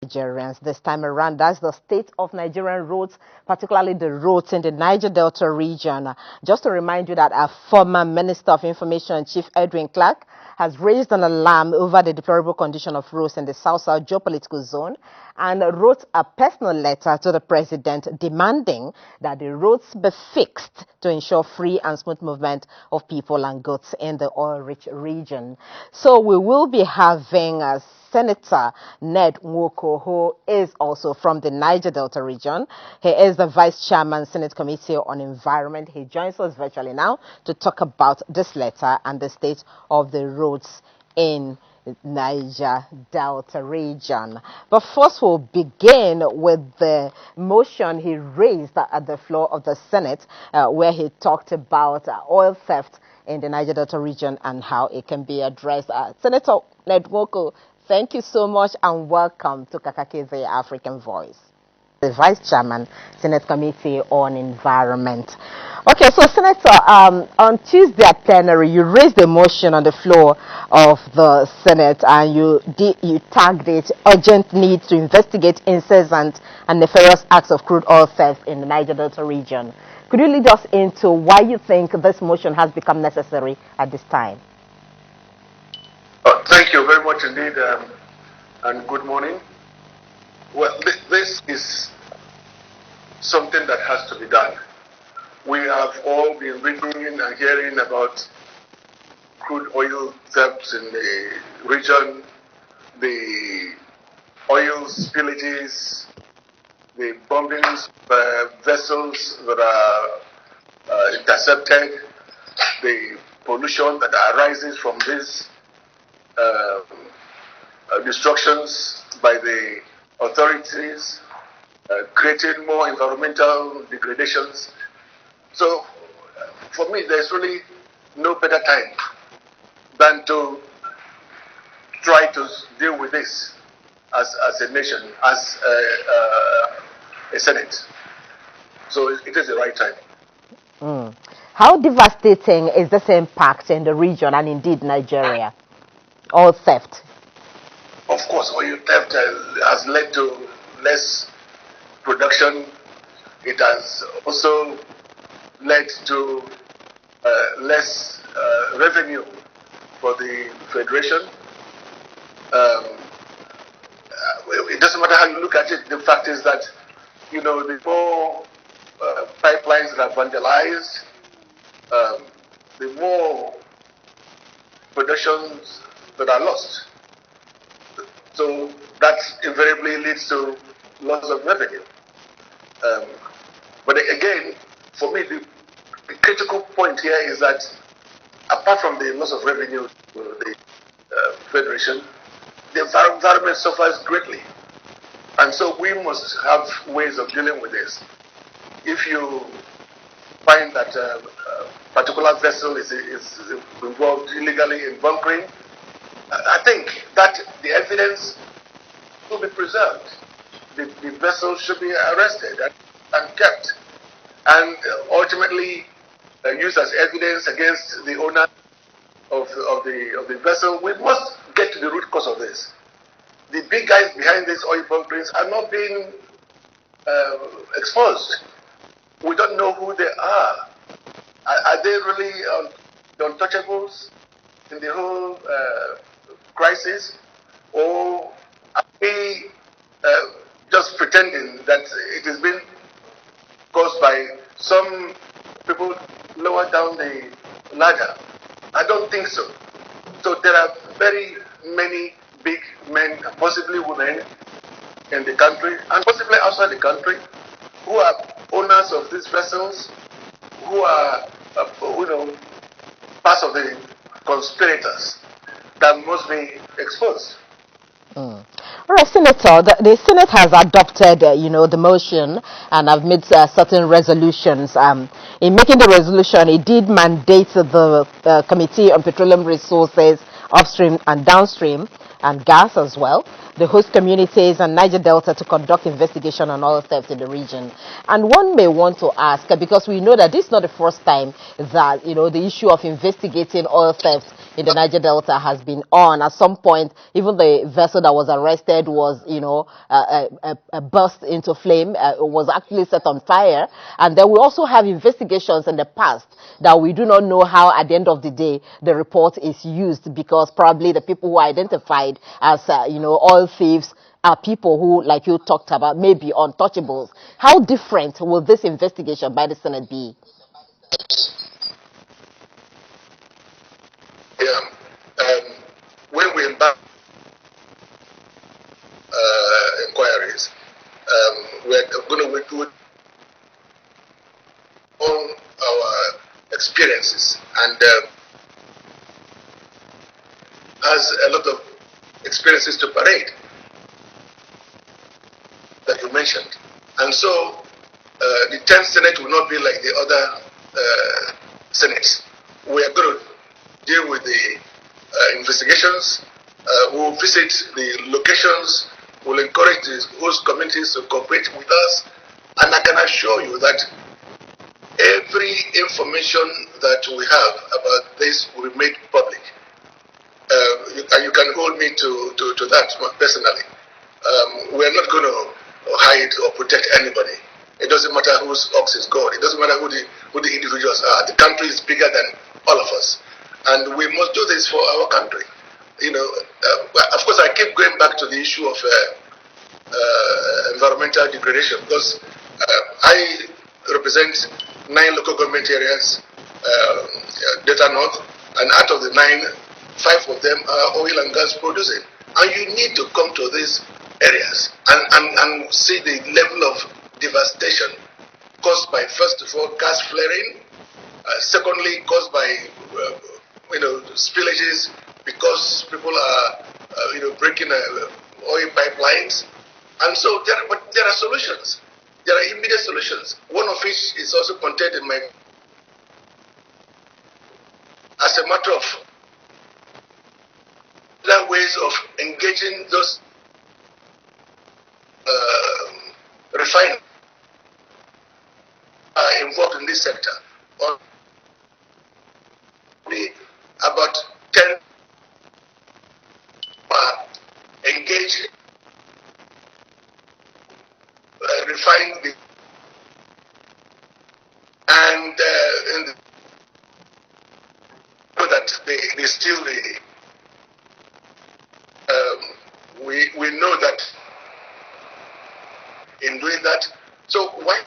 Nigerians this time around. That's the state of Nigerian roads, particularly the roads in the Niger Delta region. Just to remind you that our former Minister of Information, Chief Edwin Clark, has raised an alarm over the deplorable condition of roads in the South-South geopolitical zone and wrote a personal letter to the president demanding that the roads be fixed to ensure free and smooth movement of people and goods in the oil-rich region. So we will be having Senator Ned Nwoko, who is also from the Niger Delta region. He is the Vice Chairman, Senate Committee on Environment. He joins us virtually now to talk about this letter and the state of the roads in Niger Delta region. But first we'll begin with the motion he raised at the floor of the Senate, where he talked about oil theft in the Niger Delta region and how it can be addressed. Senator Ned Nwoko, thank you so much and welcome to Kakake African Voice. The Vice Chairman, Senate Committee on Environment. Okay, so Senator, on Tuesday at plenary, you raised a motion on the floor of the Senate and you tagged it urgent need to investigate incessant and nefarious acts of crude oil theft in the Niger Delta region. Could you lead us into why you think this motion has become necessary at this time? Thank you very much indeed, and good morning. Well, this is something that has to be done. We have all been reading and hearing about crude oil thefts in the region, the oil spillages, the bombings of vessels that are intercepted, the pollution that arises from these destructions by the authorities, creating more environmental degradations. So, for me, there's really no better time than to try to deal with this as a nation, as a Senate. So, it is the right time. How devastating is this impact in the region and indeed Nigeria? Oil theft. Of course, oil theft has led to less production. It has also led to less revenue for the Federation. It doesn't matter how you look at it. The fact is that, the more pipelines that are vandalized, the more productions that are lost. So that invariably leads to loss of revenue. But again, for me, the critical point here is that apart from the loss of revenue to the Federation, the environment suffers greatly. And so we must have ways of dealing with this. If you find that a particular vessel is involved illegally in bunkering, I think that the evidence will be preserved. The vessel should be arrested and kept, and ultimately used as evidence against the owner of the vessel. We must get to the root cause of this. The big guys behind these oil bunkerings are not being exposed. We don't know who they are. Are they really the untouchables in the whole crisis, or are we just pretending that it has been caused by some people lower down the ladder? I don't think so. So there are very many big men, possibly women, in the country and possibly outside the country, who are owners of these vessels, who are parts of the conspirators that must be exposed. All right, Senator, the Senate has adopted, the motion and have made certain resolutions. In making the resolution, it did mandate the Committee on Petroleum Resources, upstream and downstream, and gas as well, the host communities and Niger Delta to conduct investigation on oil theft in the region. And one may want to ask, because we know that this is not the first time that, the issue of investigating oil theft in the Niger Delta has been on. At some point, even the vessel that was arrested was, burst into flame, was actually set on fire. And then we also have investigations in the past that we do not know how, at the end of the day, the report is used, because probably the people who are identified as, oil thieves are people who, like you talked about, may be untouchables. How different will this investigation by the Senate be? Yeah. When we embark inquiries, we're going to do all our experiences, and has a lot of experiences to parade that you mentioned. And so the 10th Senate will not be like the other Senates. We are going to deal with the investigations. We'll visit the locations. We'll encourage the host communities to cooperate with us. And I can assure you that every information that we have about this will be made public. You can hold me to that personally. We're not going to hide or protect anybody. It doesn't matter whose ox is God. It doesn't matter who the individuals are. The country is bigger than all of us. And we must do this for our country. Of course, I keep going back to the issue of environmental degradation, because I represent 9 local government areas, Delta North, and out of the 9, 5 of them are oil and gas producing. And you need to come to these areas and see the level of devastation caused by, first of all, gas flaring, secondly, caused by spillages because people are breaking oil pipelines. And so there are solutions. There are immediate solutions. One of which is also contained in my, as a matter of other ways of engaging those refiners involved in this sector. Only about 10 are engaged refining the, and that they still we know that in doing that. So why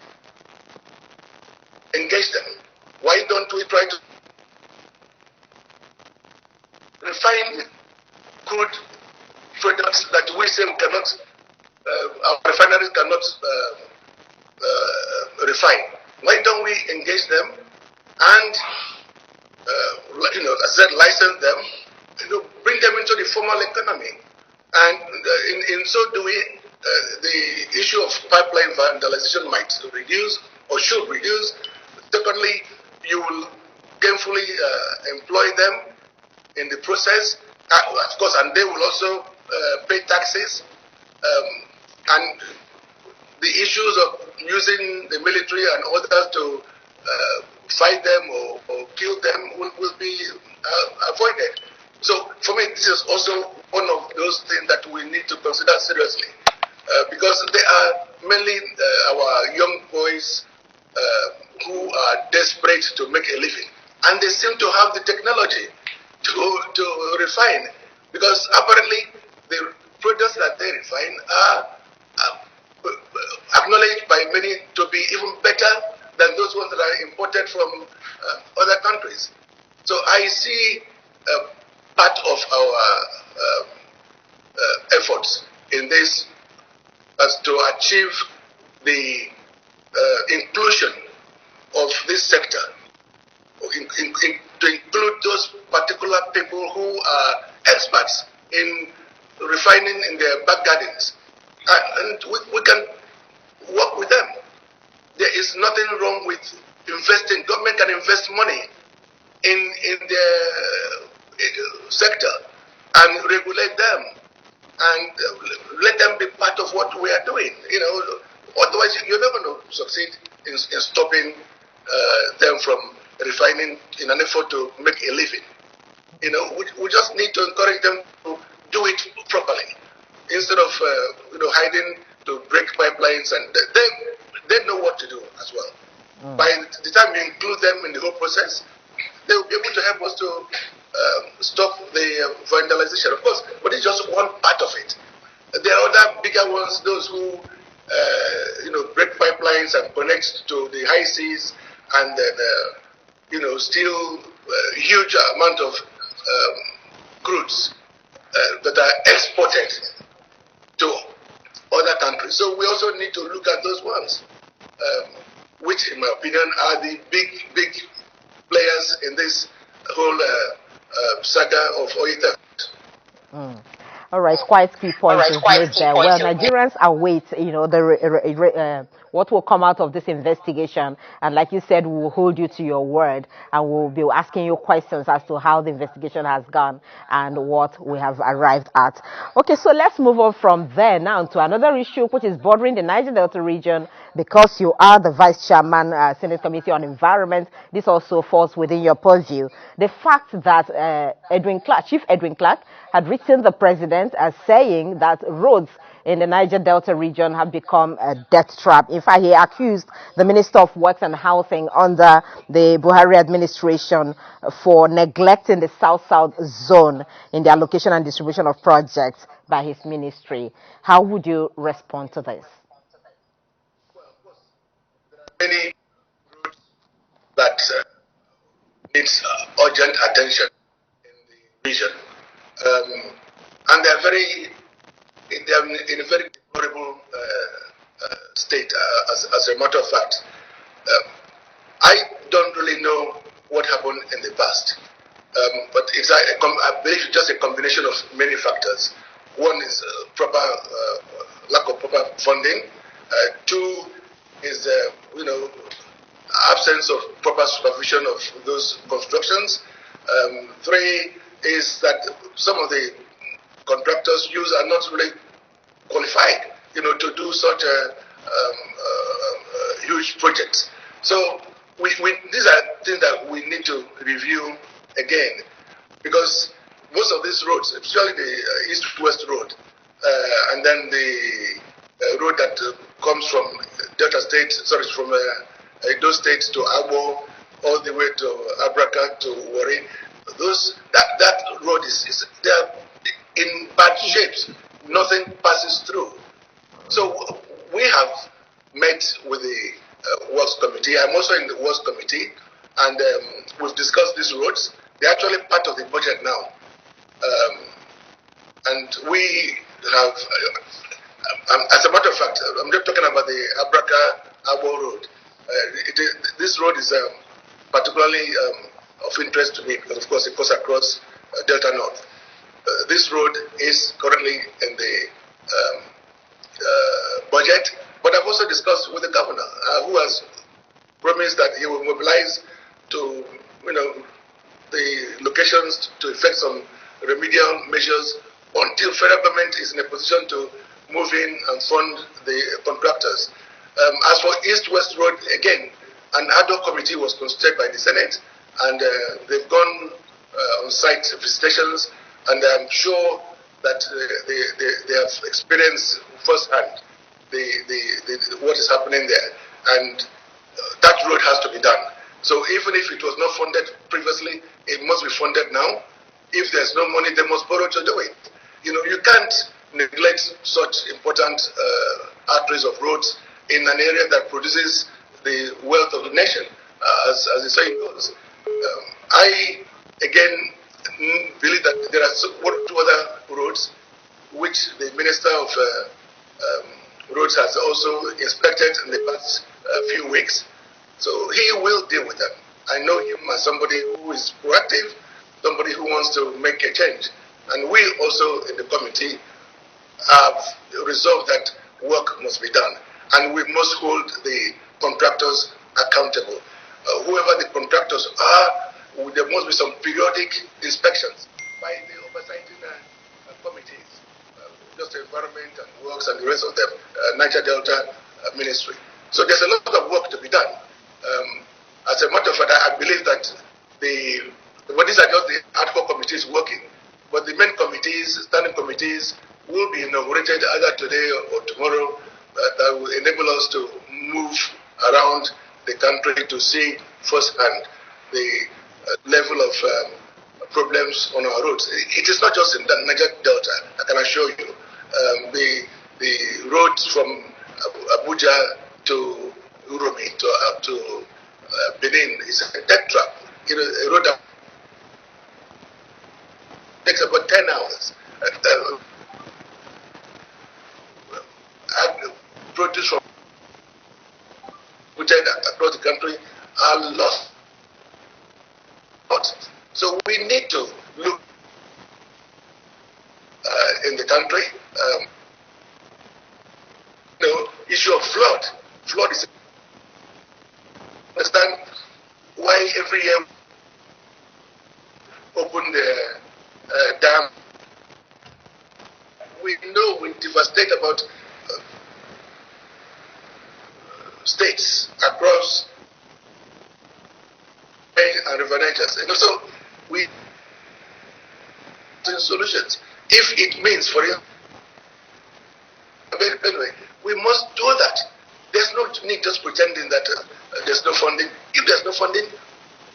engage them? Why don't we try to refine crude products that we say we cannot, our refineries cannot refine? Why don't we engage them and, as I said, license them, bring them into the formal economy? And in so doing, the issue of pipeline vandalization might reduce or should reduce. Secondly, you will gainfully employ them in the process, of course, and they will also pay taxes. And the issues of using the military and others to fight them or kill them will be avoided. So for me, this is also one of those things that we need to consider seriously, because they are mainly our young boys who are desperate to make a living, and they seem to have the technology to refine, because apparently the products that they refine are acknowledged by many to be even better than those ones that are imported from other countries. So I see part of our efforts in this as to achieve the inclusion of this sector, to include those particular people who are experts in refining in their back gardens. And we can work with them. There is nothing wrong with investing. Government can invest money in their sector and regulate them and let them be part of what we are doing. Otherwise you're never going to succeed in stopping them from refining in an effort to make a living. We just need to encourage them to do it properly instead of hiding to break pipelines, and they know what to do as well. By the time you include them in the whole process, they will be able to help us to stop the vandalization, of course. But it's just one part of it. There are other bigger ones, those who break pipelines and connect to the high seas, and then steal huge amount of crudes that are exported to other countries. So we also need to look at those ones, which, in my opinion, are the big players in this whole saga of oil theft. All right, quite key points you've made there. Well, Nigerians await, what will come out of this investigation. And like you said, we will hold you to your word, and we'll be asking you questions as to how the investigation has gone and what we have arrived at. Okay, so let's move on from there now to another issue, which is bordering the Niger Delta region. Because you are the Vice Chairman, Senate Committee on Environment, this also falls within your purview. The fact that Chief Edwin Clark had written the president as saying that roads in the Niger Delta region have become a death trap. In fact, he accused the Minister of Works and Housing under the Buhari administration for neglecting the South-South zone in the allocation and distribution of projects by his ministry. How would you respond to this? Many roads that needs urgent attention in the region, and they are in a very deplorable state. As a matter of fact, I don't really know what happened in the past, but it's I believe it's just a combination of many factors. One is lack of proper funding. Two is absence of proper supervision of those constructions. Three is that some of the contractors used are not really qualified, to do such a huge projects. So these are things that we need to review again, because most of these roads, especially the east-west road, and then the road that comes from Delta State, from Edo State to Agbo, all the way to Abraka to Warri. That road is there in bad shapes. Nothing passes through. So we have met with the Works Committee. I'm also in the Works Committee, and we've discussed these roads. They're actually part of the budget now. And we have, as a matter of fact, I'm not talking about the Abraka-Agbo road. This road is particularly of interest to me because, of course, it goes across Delta North. This road is currently in the budget, but I've also discussed with the governor, who has promised that he will mobilize to, the locations to effect some remedial measures until federal government is in a position to move in and fund the contractors. As for East-West Road, again, an ad hoc committee was constituted by the Senate, and they've gone on site visitations, and I'm sure that they have experienced firsthand what is happening there, and that road has to be done. So even if it was not funded previously, it must be funded now. If there's no money, they must borrow to do it. You can't neglect such important arteries of roads in an area that produces the wealth of the nation, as the saying goes. I, again, believe that there are one or two other roads which the Minister of Roads has also inspected in the past few weeks. So he will deal with them. I know him as somebody who is proactive, somebody who wants to make a change. And we also in the committee have resolved that work must be done. And we must hold the contractors accountable. Whoever the contractors are, there must be some periodic inspections by the oversighting committees, just the environment and works and the rest of them, Niger Delta Ministry. So there's a lot of work to be done. As a matter of fact, I believe that the But these are just the ad hoc committees working. But the main committees, standing committees, will be inaugurated either today or tomorrow. That will enable us to move around the country to see firsthand the level of problems on our roads. It is not just in the Niger Delta, I can assure you. The roads from Abuja to Uromi up to Benin is a death trap. A road that takes about 10 hours. Produce from across the country are lost. So we need to look in the country. Issue of flood. Flood is understand why every year open the dam. We know we devastate about states across and river Nigers. And also, we solutions. If it means for you, anyway, we must do that. There's no need just pretending that there's no funding. If there's no funding,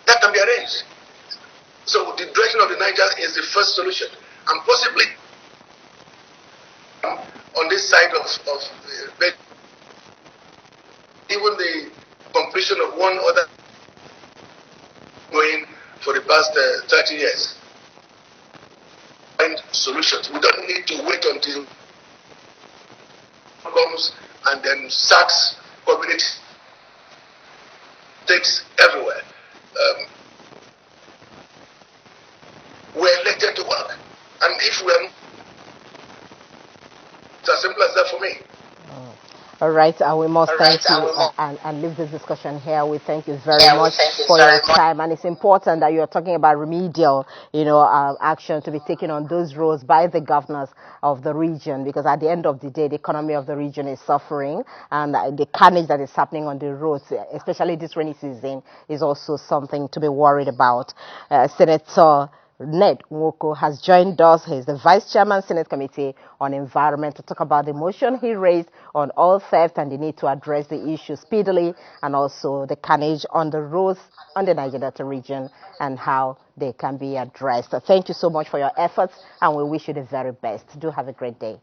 that can be arranged. So the dredging of the Niger is the first solution, and possibly on this side of even the completion of one other going for the past 30 years. Find solutions. We don't need to wait until comes and then sacks community takes everywhere. We're elected to work, and if we're, it's as simple as that for me. All right, we must thank you and leave this discussion here. We thank you very much for your time, and it's important that you are talking about remedial, action to be taken on those roads by the governors of the region, because at the end of the day, the economy of the region is suffering, and the carnage that is happening on the roads, especially this rainy season, is also something to be worried about. Senator Ned Nwoko has joined us. He's the Vice Chairman, Senate Committee on Environment, to talk about the motion he raised on oil theft and the need to address the issue speedily, and also the carnage on the roads on the Niger Delta region and how they can be addressed. So thank you so much for your efforts, and we wish you the very best. Do have a great day.